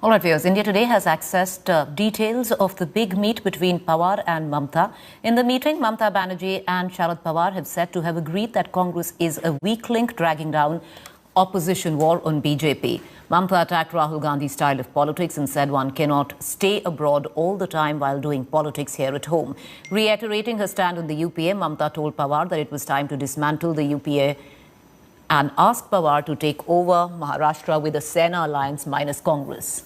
All right, viewers. India Today has accessed details of the big meet between Pawar and Mamta. In the meeting, Mamta Banerjee and Sharad Pawar have said to have agreed that Congress is a weak link dragging down opposition war on BJP. Mamta attacked Rahul Gandhi's style of politics and said one cannot stay abroad all the time while doing politics here at home. Reiterating her stand on the UPA, Mamta told Pawar that it was time to dismantle the UPA and asked Pawar to take over Maharashtra with a Sena alliance minus Congress.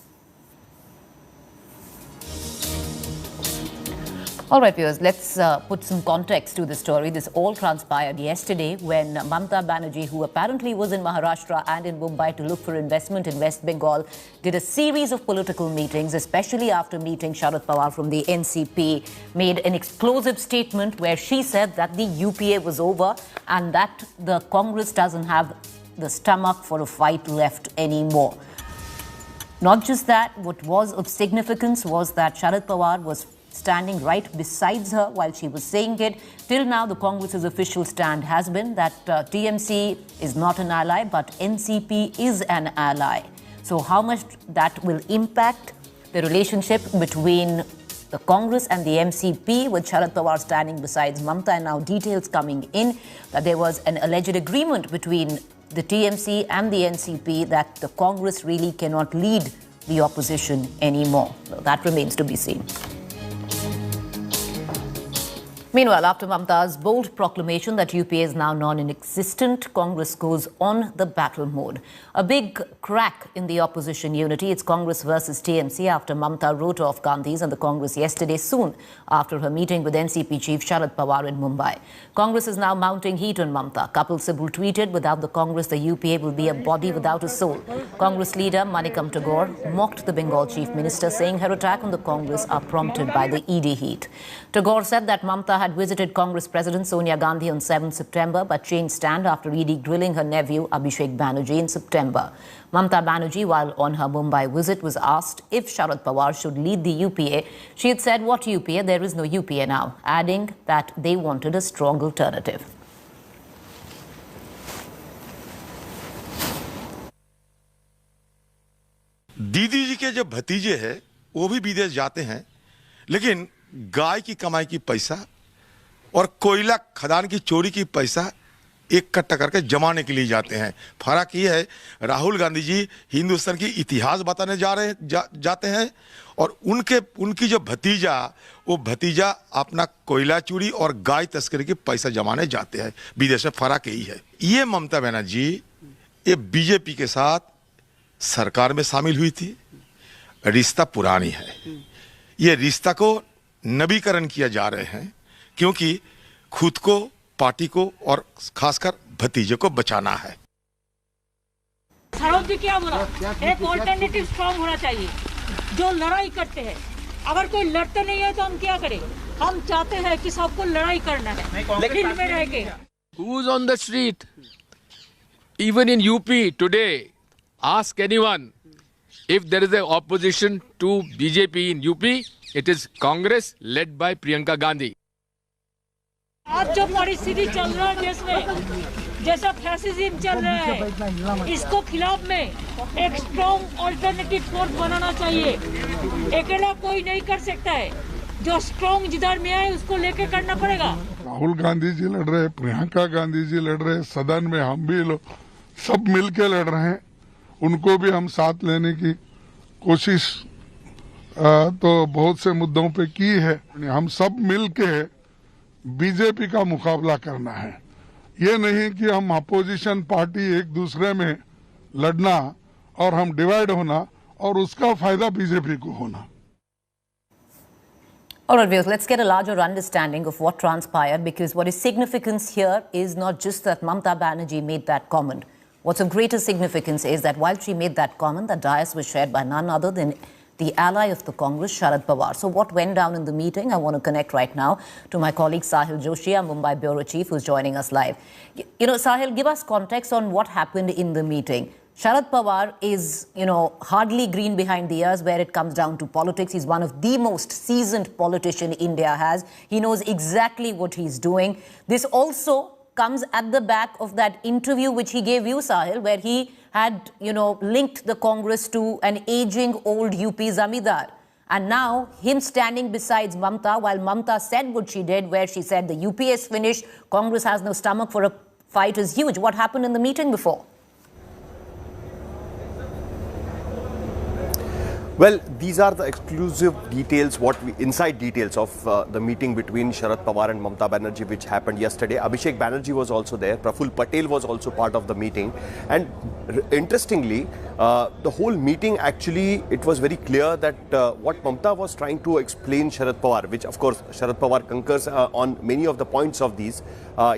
All right, viewers, let's put some context to the story. This all transpired yesterday when Mamta Banerjee, who apparently was in Maharashtra and in Mumbai to look for investment in West Bengal, did a series of political meetings, especially after meeting Sharad Pawar from the NCP, made an explosive statement where she said that the UPA was over and that the Congress doesn't have the stomach for a fight left anymore. Not just that, what was of significance was that Sharad Pawar was standing right beside her while she was saying it. Till now, the Congress's official stand has been that TMC is not an ally, but NCP is an ally. So how much that will impact the relationship between the Congress and the MCP, with Sharad Pawar standing beside Mamta, and now details coming in that there was an alleged agreement between the TMC and the NCP that the Congress really cannot lead the opposition anymore. Well, that remains to be seen. Meanwhile, after Mamta's bold proclamation that UPA is now non-existent, Congress goes on the battle mode. A big crack in the opposition unity. It's Congress versus TMC after Mamta wrote off Gandhis and the Congress yesterday, soon after her meeting with NCP chief Sharad Pawar in Mumbai. Congress is now mounting heat on Mamta. Kapil Sibal tweeted, "Without the Congress, the UPA will be a body without a soul." Congress leader Manikam Tagore mocked the Bengal chief minister, saying her attack on the Congress are prompted by the ED heat. Tagore said that Mamta had visited Congress President Sonia Gandhi on 7 September but changed stand after ED grilling her nephew Abhishek Banerjee in September. Mamta Banerjee, while on her Mumbai visit, was asked if Sharad Pawar should lead the UPA. She had said, "What UPA? There is no UPA now," adding that they wanted a strong alternative. दीदी जी के जो भतीजे हैं वो भी विदेश जाते हैं, लेकिन गाय की कमाई की पैसा और कोयला खदान की चोरी की पैसा इकट्ठा करके जमाने के लिए जाते हैं। फर्क ये है, राहुल गांधी जी हिंदुस्तान की इतिहास बताने जाते हैं और उनकी जो भतीजा अपना कोयला चोरी और गाय तस्करी के पैसा जमाने जाते हैं विदेश में। फर्क यही है। ये ममता बनर्जी ये बीजेपी के साथ सरकार में शामिल हुई थी, रिश्ता पुरानी है। ये रिश्ता को नवीकरण किया जा रहे हैं क्योंकि खुद को, पार्टी को और खासकर भतीजे को बचाना है। सरोज जी क्या बोला, एक ऑल्टरनेटिव स्ट्रॉन्ग होना चाहिए जो लड़ाई करते हैं। अगर कोई लड़ते नहीं है तो हम क्या करें? हम चाहते हैं कि सबको लड़ाई करना है, लेकिन में रह के। Who's on the street? Even in UP today, ask anyone if there is an opposition to BJP in UP, it is Congress led by Priyanka Gandhi. आज जो परिस्थिति चल रहा है देश में, जैसा फैसिज्म चल रहा है, इसको खिलाफ में एक स्ट्रॉन्ग ऑल्टरनेटिव फोर्स बनाना चाहिए। अकेला कोई नहीं कर सकता है, जो स्ट्रॉन्ग जिधर में है उसको लेके करना पड़ेगा। राहुल गांधी जी लड़ रहे, प्रियंका गांधी जी लड़ रहे, सदन में हम भी लोग सब मिलके लड़ रहे हैं। उनको भी हम साथ लेने की कोशिश तो बहुत से मुद्दों पे की है। हम सब मिलके बीजेपी का मुकाबला करना है। ये नहीं कि हम अपोजिशन पार्टी एक दूसरे में लड़ना और हम डिवाइड होना और उसका फायदा बीजेपी को होना। All right, viewers, let's get a larger understanding of what transpired, because what is significant here is not just that Mamta Banerjee made that comment. What's of greater significance is that while she made that comment, the dais was shared by none other than the ally of the Congress, Sharad Pawar. So what went down in the meeting? I want to connect right now to my colleague Sahil Joshi, our Mumbai bureau chief, who's joining us live. You know, Sahil, give us context on what happened in the meeting. Sharad Pawar is, hardly green behind the ears where it comes down to politics. He's one of the most seasoned politician India has. He knows exactly what he's doing. This also comes at the back of that interview which he gave you, Sahil, where he had, linked the Congress to an aging old UP Zamindar. And now, him standing beside Mamta, while Mamta said what she did, where she said the UP is finished, Congress has no stomach for a fight, is huge. What happened in the meeting before? Well, these are the exclusive details, inside details of the meeting between Sharad Pawar and Mamta Banerjee, which happened yesterday. Abhishek Banerjee was also there. Praful Patel was also part of the meeting. And interestingly, the whole meeting actually, it was very clear that what Mamta was trying to explain Sharad Pawar, which of course Sharad Pawar concurs on many of the points of these.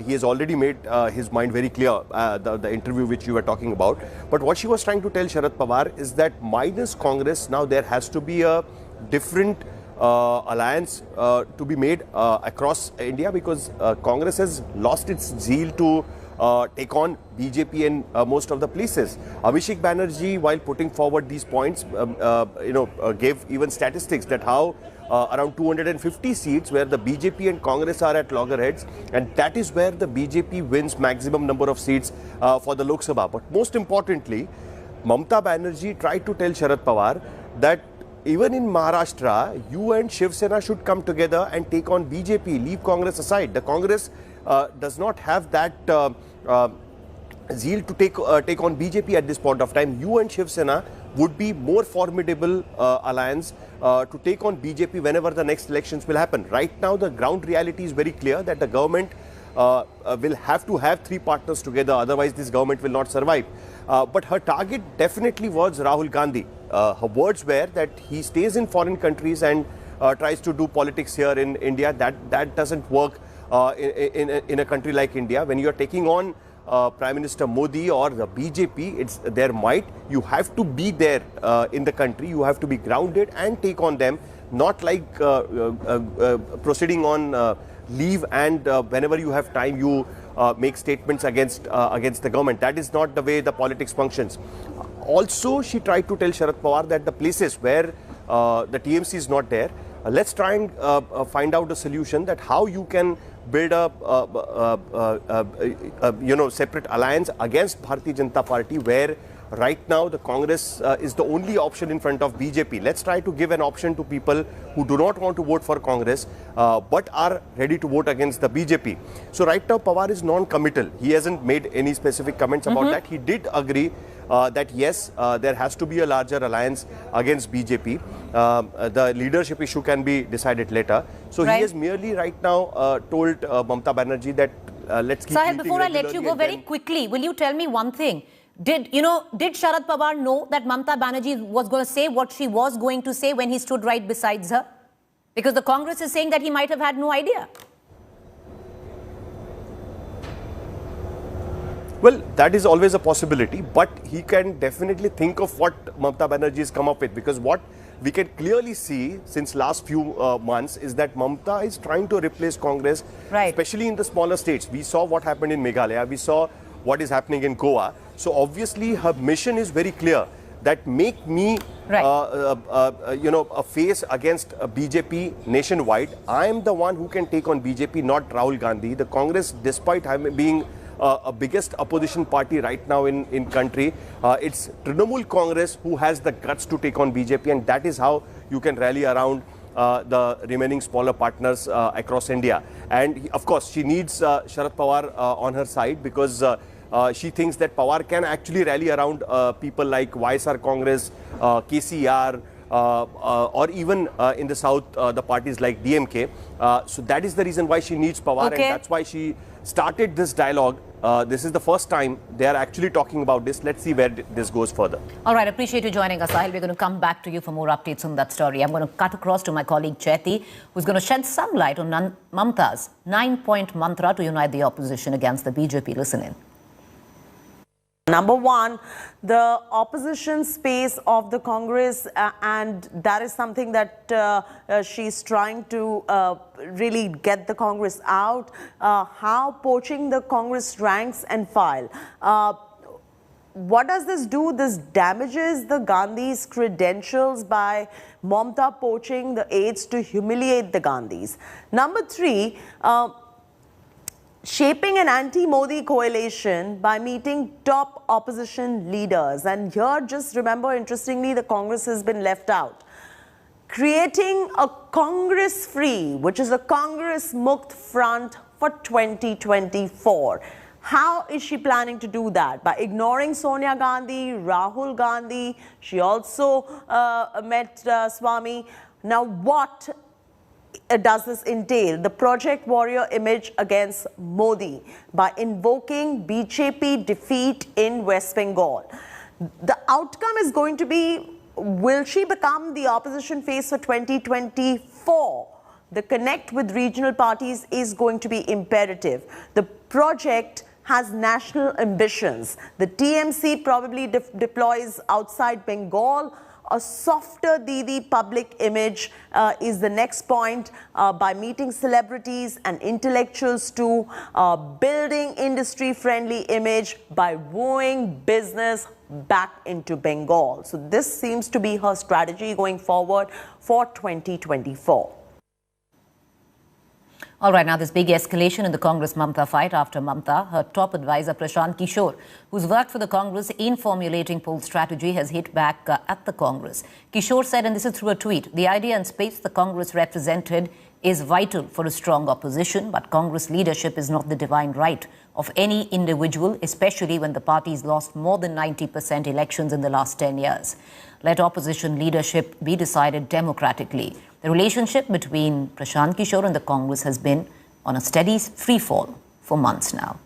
He has already made his mind very clear, the interview which you were talking about. But what she was trying to tell Sharad Pawar is that minus Congress, now there has to be a different alliance to be made across India, because Congress has lost its zeal to take on BJP in most of the places. Abhishek Banerjee, while putting forward these points, gave even statistics that how around 250 seats where the BJP and Congress are at loggerheads, and that is where the BJP wins maximum number of seats for the Lok Sabha. But most importantly, Mamta Banerjee tried to tell Sharad Pawar that even in Maharashtra, you and Shiv Sena should come together and take on BJP, leave Congress aside. The Congress does not have that zeal to take on BJP at this point of time. You and Shiv Sena would be more formidable alliance to take on BJP whenever the next elections will happen. Right now, the ground reality is very clear that the government will have to have three partners together, otherwise this government will not survive. But her target definitely was Rahul Gandhi. Her words were that he stays in foreign countries and tries to do politics here in India. That doesn't work in a country like India. When you are taking on Prime Minister Modi or the BJP, it's their might. You have to be there in the country. You have to be grounded and take on them, not like proceeding on leave and whenever you have time you make statements against the government. That is not the way the politics functions. Also, she tried to tell Sharad Pawar that the places where the TMC is not there, let's try and find out a solution that how you can build a separate alliance against Bharatiya Janata Party, where right now the Congress is the only option in front of BJP. Let's try to give an option to people who do not want to vote for Congress but are ready to vote against the BJP. So right now Pawar is non-committal. He hasn't made any specific comments about that. He did agree that yes, there has to be a larger alliance against BJP. The leadership issue can be decided later. So he has merely right now told Mamta Banerjee that let's keep Sahil, before I let you go very quickly, will you tell me one thing? Did Sharad Pawar know that Mamta Banerjee was going to say what she was going to say when he stood right beside her? Because the Congress is saying that he might have had no idea. Well, that is always a possibility, but he can definitely think of what Mamta Banerjee has come up with, because what we can clearly see since last few months is that Mamta is trying to replace Congress, especially in the smaller states. We saw what happened in Meghalaya, we saw what is happening in Goa. So obviously her mission is very clear, that make me a face against BJP nationwide. I am the one who can take on BJP, not Rahul Gandhi. The Congress, despite being a biggest opposition party right now in country, it's Trinamool Congress who has the guts to take on BJP, and that is how you can rally around the remaining smaller partners across India. And of course, she needs Sharad Pawar on her side, because she thinks that Pawar can actually rally around people like YSR Congress, KCR, or even in the south, the parties like DMK. So that is the reason why she needs Pawar, and that's why she started this dialogue. This is the first time they are actually talking about this. Let's see where this goes further. All right, appreciate you joining us, Sahil. We're going to come back to you for more updates on that story. I'm going to cut across to my colleague Chaiti, who's going to shed some light on Mamta's 9-point mantra to unite the opposition against the BJP. Listen in. Number one, the opposition space of the Congress, and that is something that she's trying to really get the Congress out. How poaching the Congress ranks and file. What does this do? This damages the Gandhis' credentials by Mamta poaching the aides to humiliate the Gandhis. Number three, shaping an anti-Modi coalition by meeting top opposition leaders. And here, just remember, interestingly, the Congress has been left out. Creating a Congress-free, which is a Congress-Mukt front for 2024. How is she planning to do that? By ignoring Sonia Gandhi, Rahul Gandhi. She also met Swami. Now, what does this entail? The Project Warrior image against Modi by invoking BJP defeat in West Bengal. The outcome is going to be, will she become the opposition face for 2024? The connect with regional parties is going to be imperative. The project has national ambitions. The TMC probably deploys outside Bengal. A softer Didi public image is the next point, by meeting celebrities and intellectuals too, building industry-friendly image by wooing business back into Bengal. So this seems to be her strategy going forward for 2024. All right, now this big escalation in the Congress-Mamta fight after Mamta, her top advisor Prashant Kishore, who's worked for the Congress in formulating poll strategy, has hit back at the Congress. Kishore said, and this is through a tweet, the idea and space the Congress represented is vital for a strong opposition, but Congress leadership is not the divine right of any individual, especially when the party's lost more than 90% elections in the last 10 years. Let opposition leadership be decided democratically. The relationship between Prashant Kishore and the Congress has been on a steady free fall for months now.